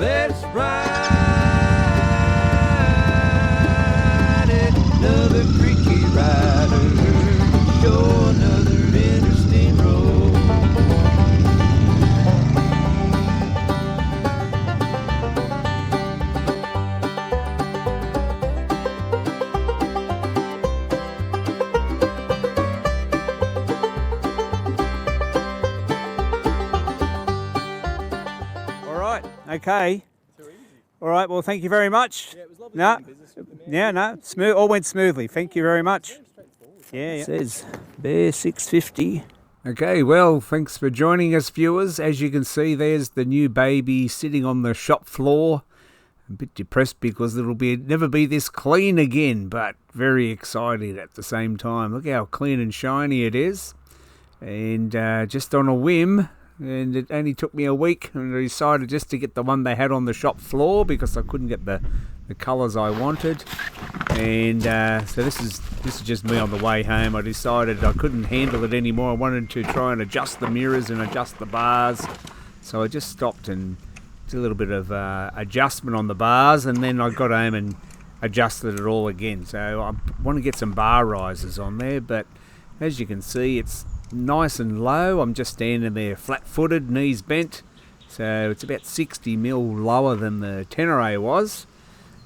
Let's ride it. Another creaky rider. Show another interesting road. All right. Okay. All right. Well, thank you very much. Yeah, it was lovely No. doing business with the man. Yeah, no. Smooth. All went smoothly. Thank you very much. Yeah. It says Bear 650. Okay, well, thanks for joining us, viewers. As you can see, there's the new baby sitting on the shop floor. I'm a bit depressed because it'll never be this clean again, but very excited at the same time. Look how clean and shiny it is. And just on a whim, and it only took me a week, and I decided just to get the one they had on the shop floor because I couldn't get the colours I wanted. And so this is just me on the way home. I decided I couldn't handle it anymore. I wanted to try and adjust the mirrors and adjust the bars. So I just stopped and did a little bit of adjustment on the bars, and then I got home and adjusted it all again. So I want to get some bar risers on there, but as you can see, it's nice and low. I'm just standing there flat-footed, knees bent. So it's about 60 mil lower than the Tenere was.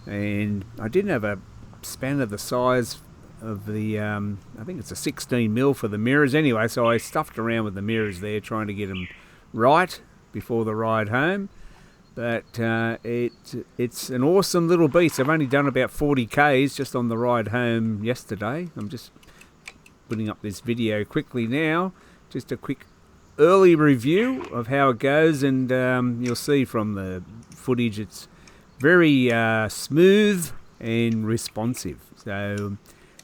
And I didn't have a spanner the size of the, I think it's a 16 mil for the mirrors anyway, so I stuffed around with the mirrors there trying to get them right before the ride home. But it's an awesome little beast. I've only done about 40 Ks just on the ride home yesterday. I'm just putting up this video quickly now, just a quick early review of how it goes, and you'll see from the footage it's very smooth and responsive. So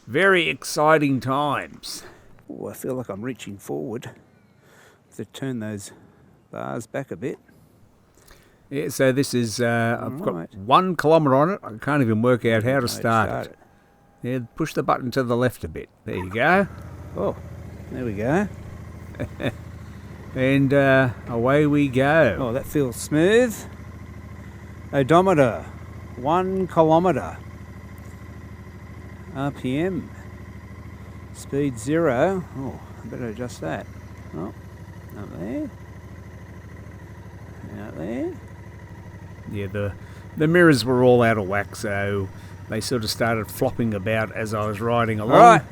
very exciting times. Oh, I feel like I'm reaching forward. To turn those bars back a bit. Yeah, so this is I've got 1 kilometre on it. I can't even work out how to start it. Yeah, push the button to the left a bit. There you go. Oh, there we go. And away we go. Oh, that feels smooth. Odometer, 1 kilometre. RPM. Speed 0. Oh, I better adjust that. Oh, up there. Out there. Yeah, the mirrors were all out of whack, so they sort of started flopping about as I was riding along. All right,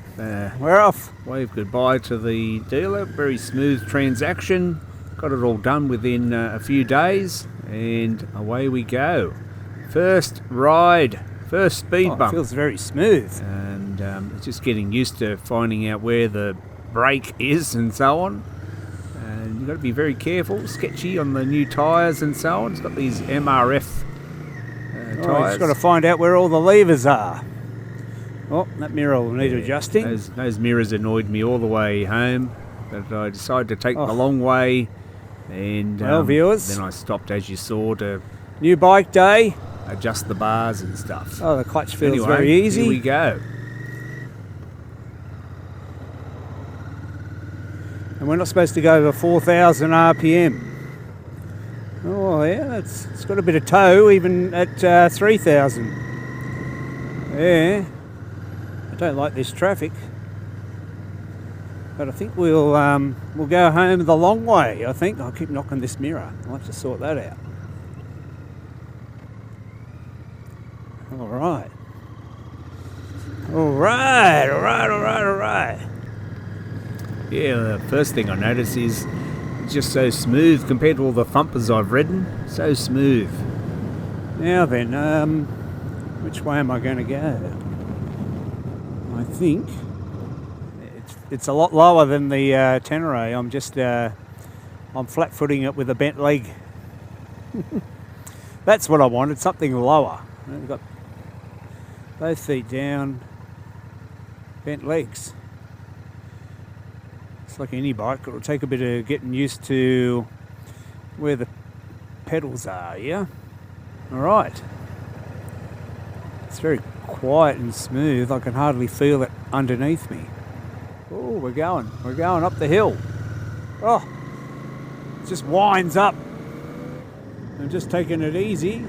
we're off. Wave goodbye to the dealer. Very smooth transaction. Got it all done within a few days, and away we go. First ride, first speed bump. It feels very smooth. And it's just getting used to finding out where the brake is and so on. And you've got to be very careful, sketchy on the new tyres and so on. It's got these MRF tyres. You've got to find out where all the levers are. Oh, that mirror will need adjusting. Those mirrors annoyed me all the way home, but I decided to take the long way. And well, viewers, then I stopped, as you saw, to new bike day, adjust the bars and stuff. Oh, the clutch feels very easy. Here we go. And we're not supposed to go over 4,000 RPM. Oh yeah, it's got a bit of toe even at 3,000. Yeah, I don't like this traffic, but I think we'll go home the long way. I think I'll keep knocking this mirror. I'll have to sort that out. All right. All right. Yeah, the first thing I notice is it's just so smooth compared to all the thumpers I've ridden. So smooth. Now then, which way am I going to go? I think it's a lot lower than the Tenere. I'm flat-footing it with a bent leg. That's what I wanted, something lower. I've got both feet down, bent legs. It's like any bike, it'll take a bit of getting used to where the pedals are, yeah? Alright. It's very quiet and smooth. I can hardly feel it underneath me. Oh, we're going up the hill. Oh, it just winds up. I'm just taking it easy.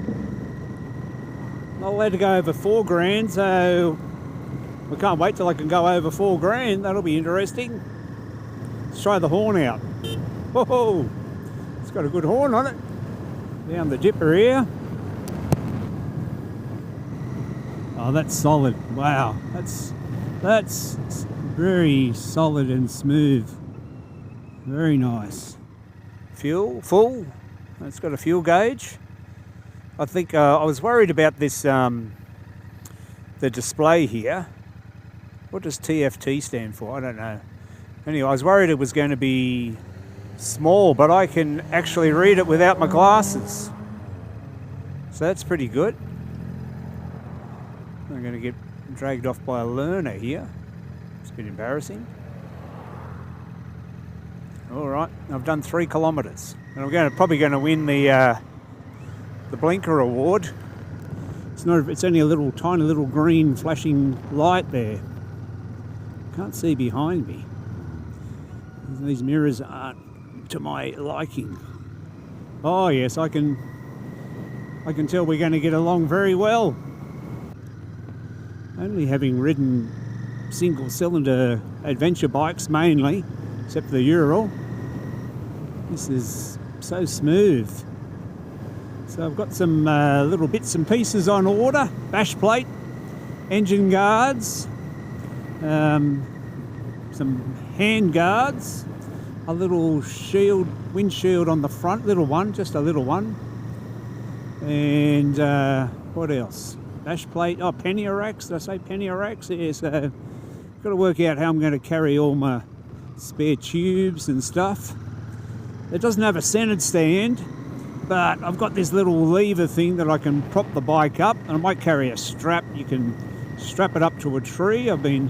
Not allowed to go over 4 grand, so we can't wait till I can go over 4 grand. That'll be interesting. Let's try the horn out. Whoa! It's got a good horn on it. Down the dipper here. Oh, that's solid. Wow, that's very solid and smooth. Very nice. Fuel full. It's got a fuel gauge. I think I was worried about this, the display here. What does TFT stand for? I don't know. Anyway, I was worried it was going to be small, but I can actually read it without my glasses. So that's pretty good. I'm going to get dragged off by a learner here. It's a bit embarrassing. All right, I've done 3 kilometres, and I'm probably going to win the blinker award. It's only a little tiny little green flashing light there. Can't see behind me. These mirrors aren't to my liking. Oh yes, I can tell we're going to get along very well. Only having ridden single cylinder adventure bikes mainly, except for the Ural. This is so smooth. So I've got some little bits and pieces on order. Bash plate, engine guards, some hand guards, a little windshield on the front, little one, just a little one. And what else? Bash plate, pannier racks, did I say pannier racks? Yeah, so got to work out how I'm going to carry all my spare tubes and stuff. It doesn't have a centered stand, but I've got this little lever thing that I can prop the bike up, and I might carry a strap. You can strap it up to a tree. I've been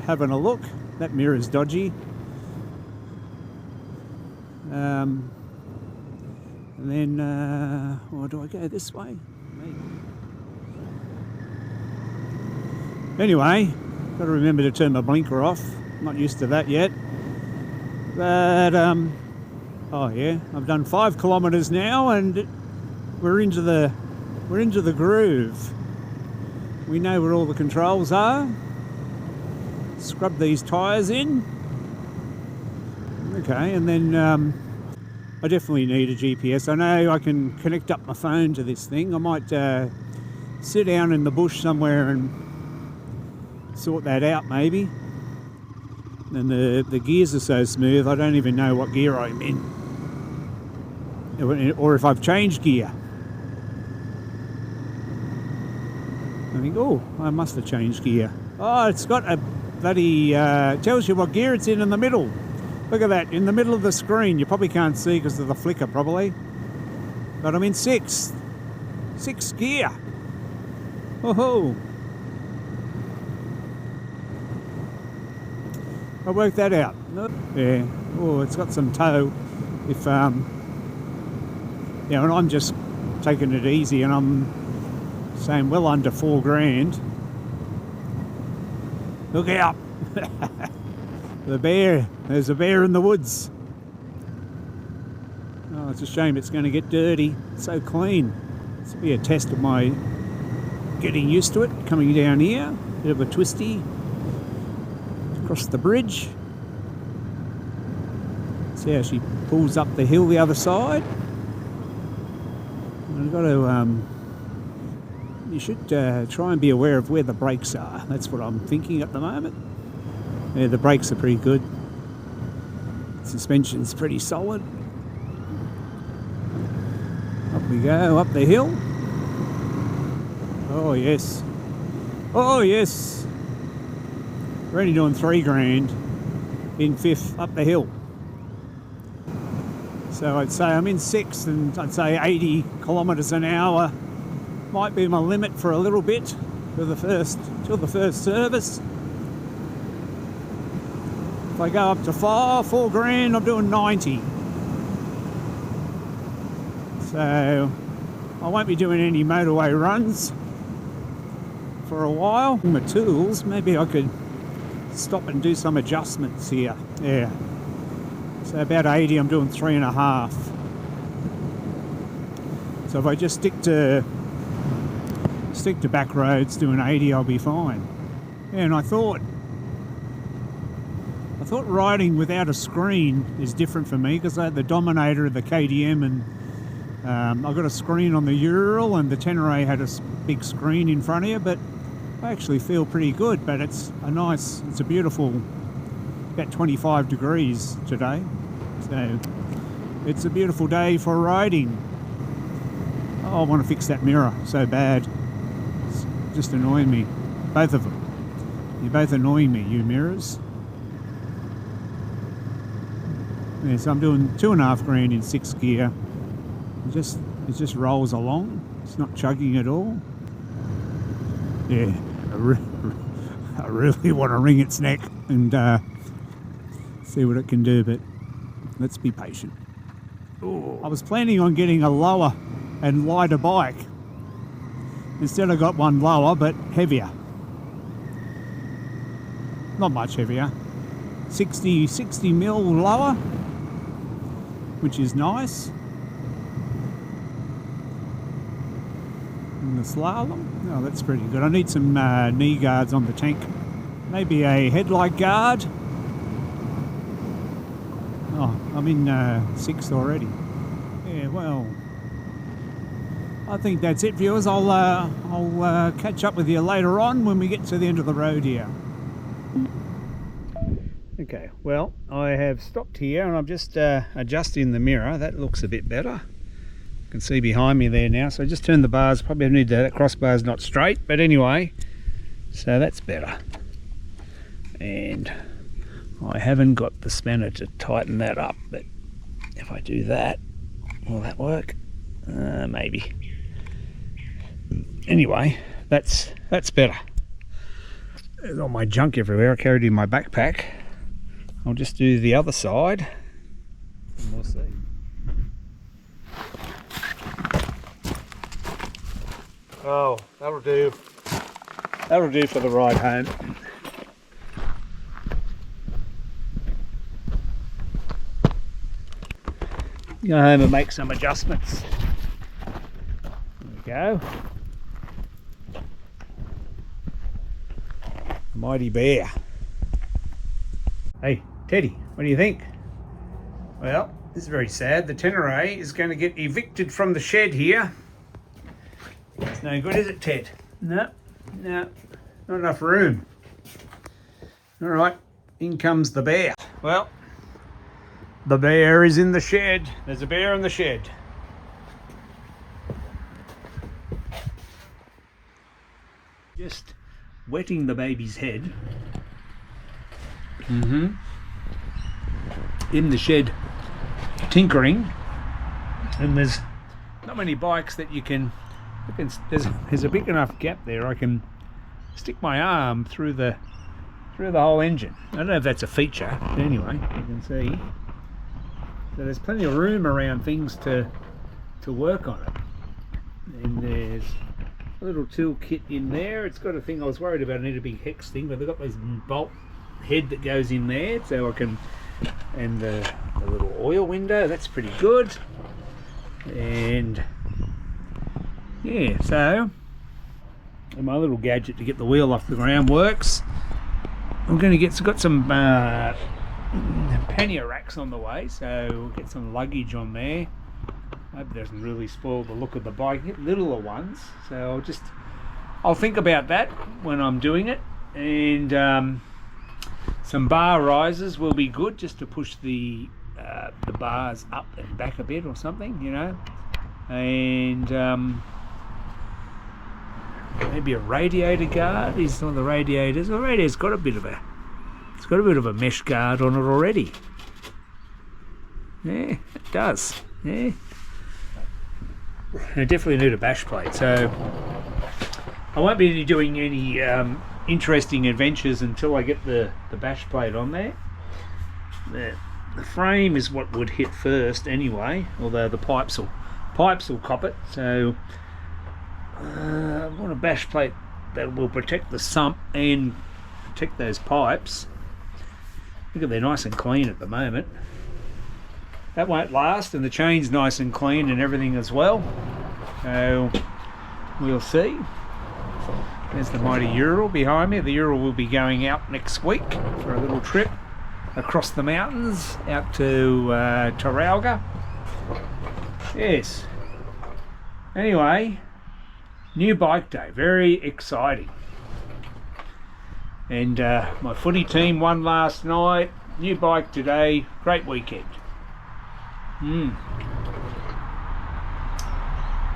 having a look. That mirror's dodgy. And then, or do I go this way? Maybe. Anyway, got to remember to turn my blinker off. Not used to that yet. But, oh yeah, I've done 5 kilometres now, and we're into the groove. We know where all the controls are. Scrub these tyres in. Okay, and then I definitely need a GPS. I know I can connect up my phone to this thing. I might sit down in the bush somewhere and sort that out maybe. And the gears are so smooth, I don't even know what gear I'm in, or if I've changed gear. I think, oh, I must have changed gear. Oh, it's got a bloody tells you what gear it's in the middle. Look at that, in the middle of the screen. You probably can't see because of the flicker probably, but I'm in 6th gear. Oh, I worked that out. Yeah. Oh, it's got some toe. If and I'm just taking it easy, and I'm saying well under 4 grand. Look out! The bear. There's a bear in the woods. Oh, it's a shame it's going to get dirty. It's so clean. This will be a test of my getting used to it. Coming down here, bit of a twisty. Across the bridge. See how she pulls up the hill the other side. And I've got to. You should try and be aware of where the brakes are. That's what I'm thinking at the moment. Yeah, the brakes are pretty good. Suspension's pretty solid. Up we go, up the hill. Oh yes. Oh yes. We're only doing 3 grand in 5th up the hill. So I'd say I'm in 6th, and I'd say 80 kilometres an hour might be my limit for a little bit till the first service. If I go up to 4 grand, I'm doing 90. So I won't be doing any motorway runs for a while. My tools, maybe I could stop and do some adjustments here. Yeah. So about 80, I'm doing 3.5. So if I just stick to back roads doing 80, I'll be fine. Yeah, and I thought riding without a screen is different for me, because I had the Dominator of the KTM, and I got a screen on the Ural, and the Tenere had a big screen in front of you, but I actually feel pretty good. But it's a beautiful, about 25 degrees today, so it's a beautiful day for riding. Oh, I want to fix that mirror so bad. It's just annoying me, both of them. You're both annoying me, you mirrors. Yeah, so I'm doing 2.5 grand in 6th gear. It just rolls along. It's not chugging at all. Yeah, I really want to wring its neck and see what it can do, but let's be patient. Ooh. I was planning on getting a lower and lighter bike. Instead I got one lower but heavier. Not much heavier. 60 mil lower, which is nice. And the slalom, oh, that's pretty good. I need some knee guards on the tank. Maybe a headlight guard. Oh, I'm in 6th already. Yeah, well, I think that's it, viewers. I'll catch up with you later on when we get to the end of the road here. Okay, well, I have stopped here and I'm just adjusting the mirror. That looks a bit better. You can see behind me there now. So I just turned the bars. Probably need that crossbar's not straight, but anyway, so that's better. And I haven't got the spanner to tighten that up, but if I do that, will that work? Maybe. Anyway, that's better. There's all my junk everywhere. I carried it in my backpack. I'll just do the other side and we'll see. Oh, that'll do. That'll do for the ride home. Go home and make some adjustments. There we go. Mighty Bear. Hey, Teddy, what do you think? Well, this is very sad. The Tenere is going to get evicted from the shed here. It's no good, is it, Ted? No, not enough room. All right, in comes the bear. Well, the bear is in the shed. There's a bear in the shed. Just wetting the baby's head. In the shed, tinkering, and there's not many bikes that you can. There's a big enough gap there. I can stick my arm through the whole engine. I don't know if that's a feature, but anyway, you can see. So there's plenty of room around things to work on it. And there's a little tool kit in there. It's got a thing I was worried about. I need a big hex thing, but they've got this bolt head that goes in there, so I can, and the little oil window. That's pretty good. And yeah, so and my little gadget to get the wheel off the ground works. I'm going to got some pannier racks on the way, so we'll get some luggage on there. I hope it doesn't really spoil the look of the bike. Get littler ones, so I'll think about that when I'm doing it. And some bar risers will be good, just to push the bars up and back a bit or something, you know. And maybe a radiator guard. Is some of the radiators. The radiator's got a bit of a mesh guard on it already. Yeah, it does. Yeah. I definitely need a bash plate, so I won't be doing any interesting adventures until I get the bash plate on there. The frame is what would hit first anyway, although the pipes will cop it. So I want a bash plate that will protect the sump and protect those pipes. Look at, they're nice and clean at the moment. That won't last, and the chain's nice and clean and everything as well. So we'll see. There's the mighty Ural behind me. The Ural will be going out next week for a little trip across the mountains out to Taralga. Yes. Anyway, new bike day, very exciting. And my footy team won last night. New bike today. Great weekend.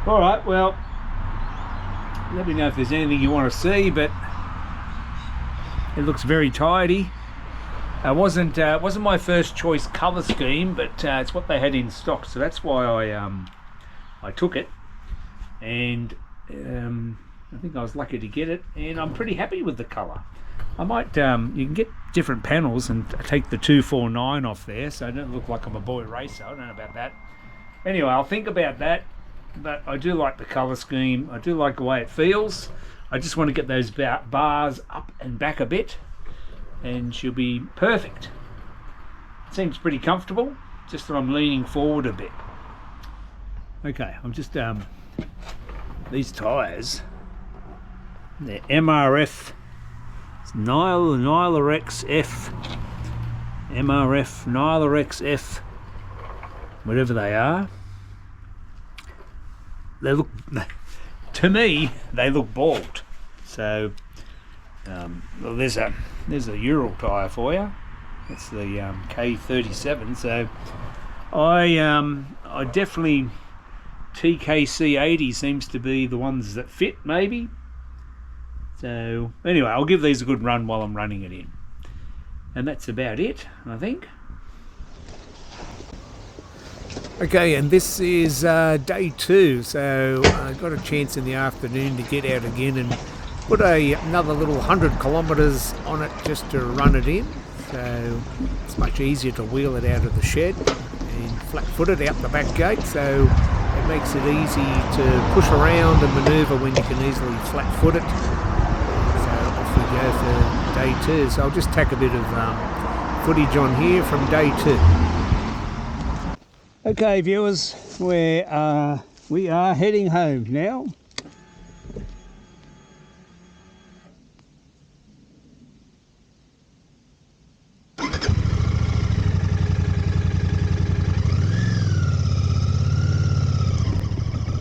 All right, well, let me know if there's anything you want to see, but it looks very tidy. It wasn't my first choice colour scheme, but it's what they had in stock, so that's why I took it. And I think I was lucky to get it, and I'm pretty happy with the colour. I might, you can get different panels and take the 249 off there, so I don't look like I'm a boy racer. I don't know about that. Anyway, I'll think about that, but I do like the colour scheme. I do like the way it feels. I just want to get those bars up and back a bit, and she'll be perfect. It seems pretty comfortable, just that I'm leaning forward a bit. Okay, I'm just, these tyres, they're MRF. Nylarex F, MRF, Nylarex F, whatever they are. They look, to me, they look bald. So, well, there's a Ural tyre for you. It's the K37. So, I definitely, TKC 80 seems to be the ones that fit, maybe. So anyway, I'll give these a good run while I'm running it in. And that's about it, I think. Okay, and this is day 2. So I got a chance in the afternoon to get out again and put another little 100 kilometres on it just to run it in. So it's much easier to wheel it out of the shed and flat-footed out the back gate. So it makes it easy to push around and manoeuvre when you can easily flat-foot it. Go for day 2, so I'll just tack a bit of footage on here from day 2. Okay, viewers, we are heading home now.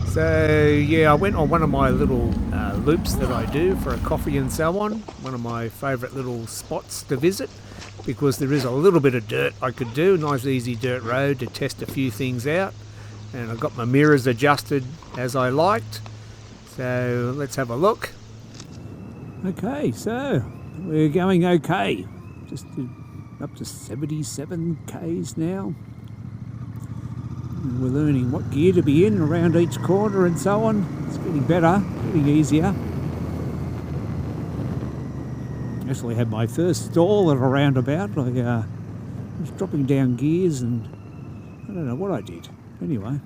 So yeah, I went on one of my little loops that I do for a coffee and so on. One of my favourite little spots to visit, because there is a little bit of dirt I could do, nice easy dirt road to test a few things out. And I got my mirrors adjusted as I liked. So let's have a look. Okay, so we're going okay. Just up to 77 k's now. We're learning what gear to be in around each corner and so on. It's getting better, getting easier. Actually had my first stall at a roundabout. I was dropping down gears and I don't know what I did. Anyway,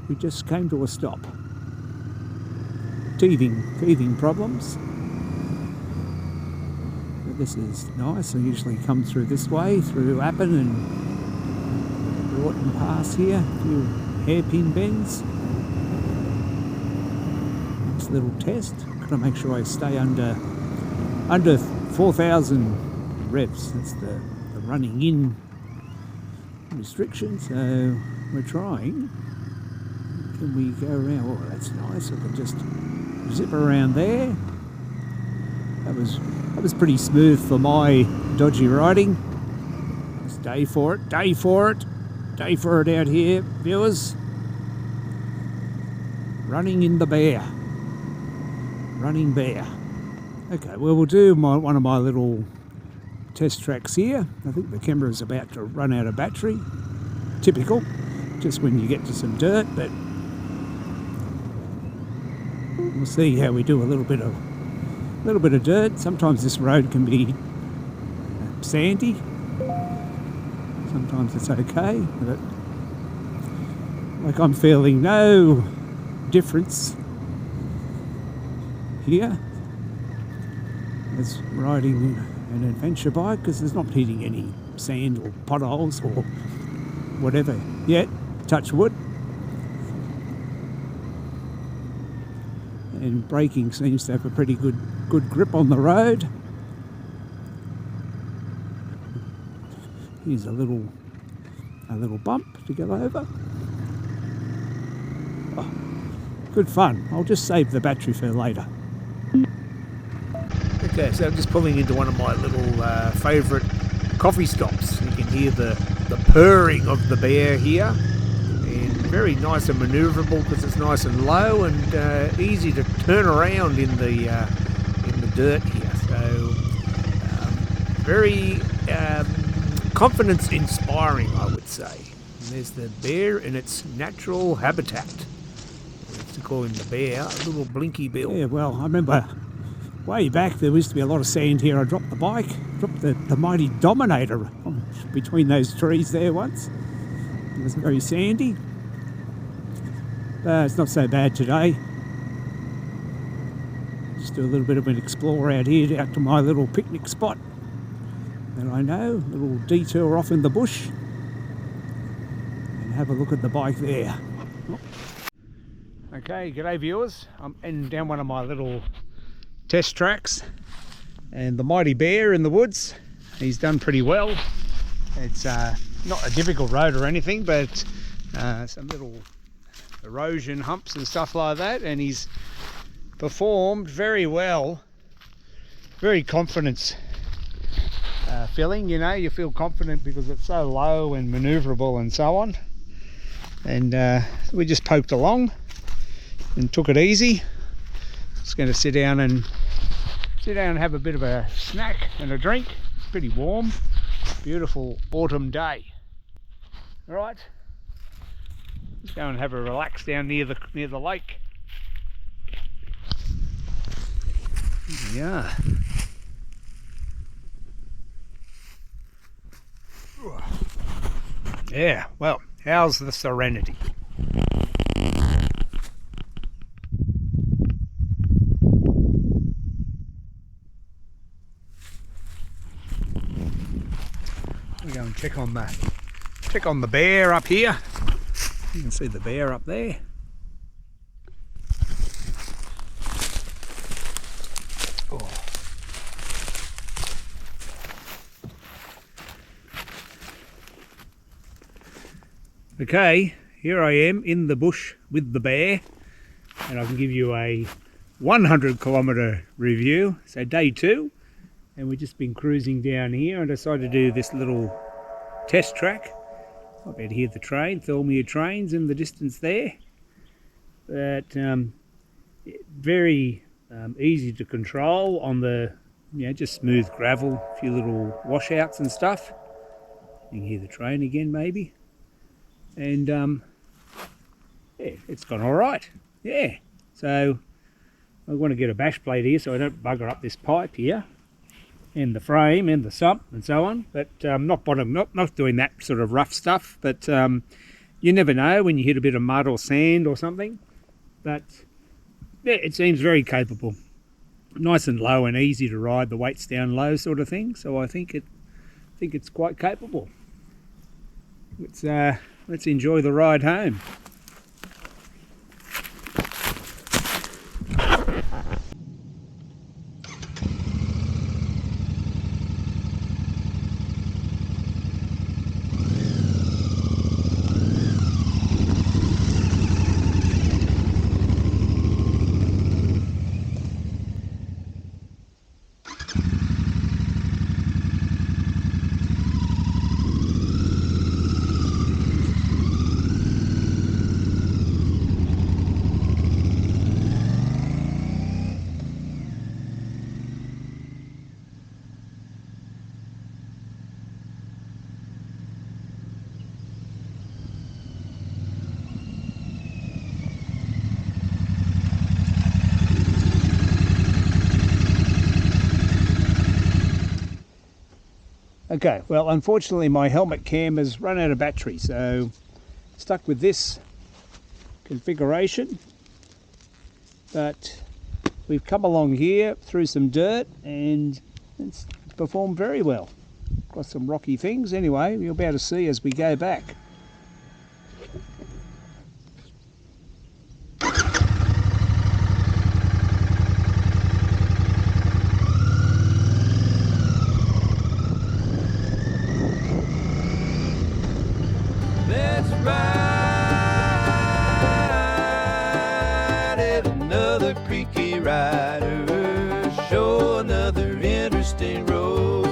we just came to a stop. Teething problems. But this is nice. I usually come through this way, through Appin and Broughton Pass here, a few hairpin bends. Next little test. Got to make sure I stay under 4,000 revs. That's the running in restriction. So we're trying. Can we go around? Oh, that's nice. I can just zip around there. That was pretty smooth for my dodgy riding. Just day for it. Day for it out here, viewers. Running in the Bear. Running Bear. Okay, well, we'll do one of my little test tracks here. I think the camera's about to run out of battery. Typical, just when you get to some dirt, but we'll see how we do a little bit of dirt. Sometimes this road can be sandy. Sometimes it's okay, but like I'm feeling no difference here as riding an adventure bike, because there's not hitting any sand or potholes or whatever yet, touch wood. and braking seems to have a pretty good grip on the road. Here's a little bump to go over. Oh, good fun. I'll just save the battery for later. Okay, so I'm just pulling into one of my little favourite coffee stops. You can hear the purring of the bear here, and very nice and manoeuvrable because it's nice and low and easy to turn around in the dirt here. So very confidence inspiring, I would say. And there's the bear in its natural habitat. We used to call him the bear, a little blinky bill. Yeah, well, I remember way back there used to be a lot of sand here. I dropped the bike, dropped the mighty Dominator between those trees there once. It was very sandy. It's not so bad today. Just do a little bit of an explore out here, out to my little picnic spot that I know. A little detour off in the bush. And have a look at the bike there. Okay, g'day viewers. I'm heading down one of my little test tracks, and the mighty bear in the woods, he's done pretty well. It's not a difficult road or anything, but some little erosion humps and stuff like that, and he's performed very well. Very confidence filling, you know, you feel confident because it's so low and manoeuvrable and so on. And we just poked along and took it easy. Just going to sit down and have a bit of a snack and a drink. It's pretty warm, beautiful autumn day. All right, let's go and have a relax down near the lake. Yeah. Yeah. Well, how's the serenity? We'll go and check on the bear up here. You can see the bear up there. Oh. Okay, here I am in the bush with the bear, and I can give you a 100-kilometre review. So day 2. And we've just been cruising down here and decided to do this little test track. I bet hear the train, Thornmere trains in the distance there. But very easy to control on the, just smooth gravel, a few little washouts and stuff. You can hear the train again maybe. And yeah, it's gone all right. Yeah, so I want to get a bash plate here so I don't bugger up this pipe here, and the frame and the sump and so on, but not doing that sort of rough stuff. But you never know when you hit a bit of mud or sand or something. But yeah, it seems very capable, nice and low and easy to ride. The weight's down low, sort of thing. So I think it's quite capable. Let's enjoy the ride home. Okay, well, unfortunately my helmet cam has run out of battery, so stuck with this configuration. But we've come along here through some dirt and it's performed very well. Got some rocky things. Anyway, you'll be able to see as we go back. riders show another interesting road.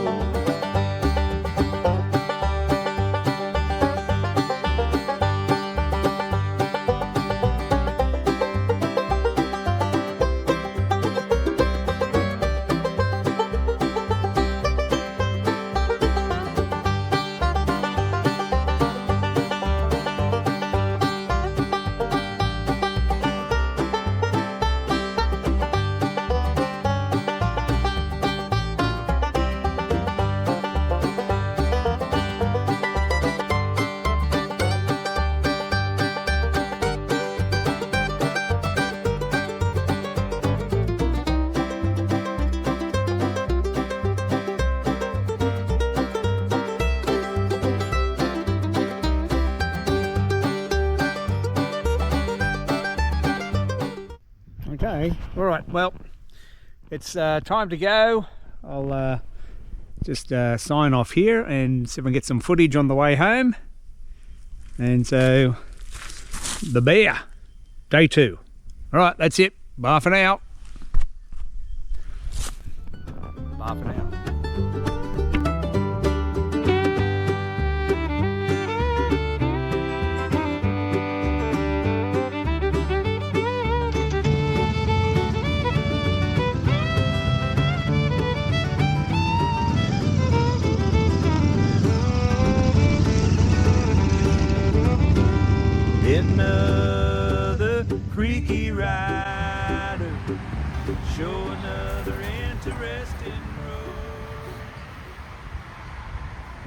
Okay, all right, well, it's time to go. I'll just sign off here and see if I can get some footage on the way home. And so, the bear, day 2. All right, that's it. Bye for now. Bye for now. Another creaky rider, show another interesting road.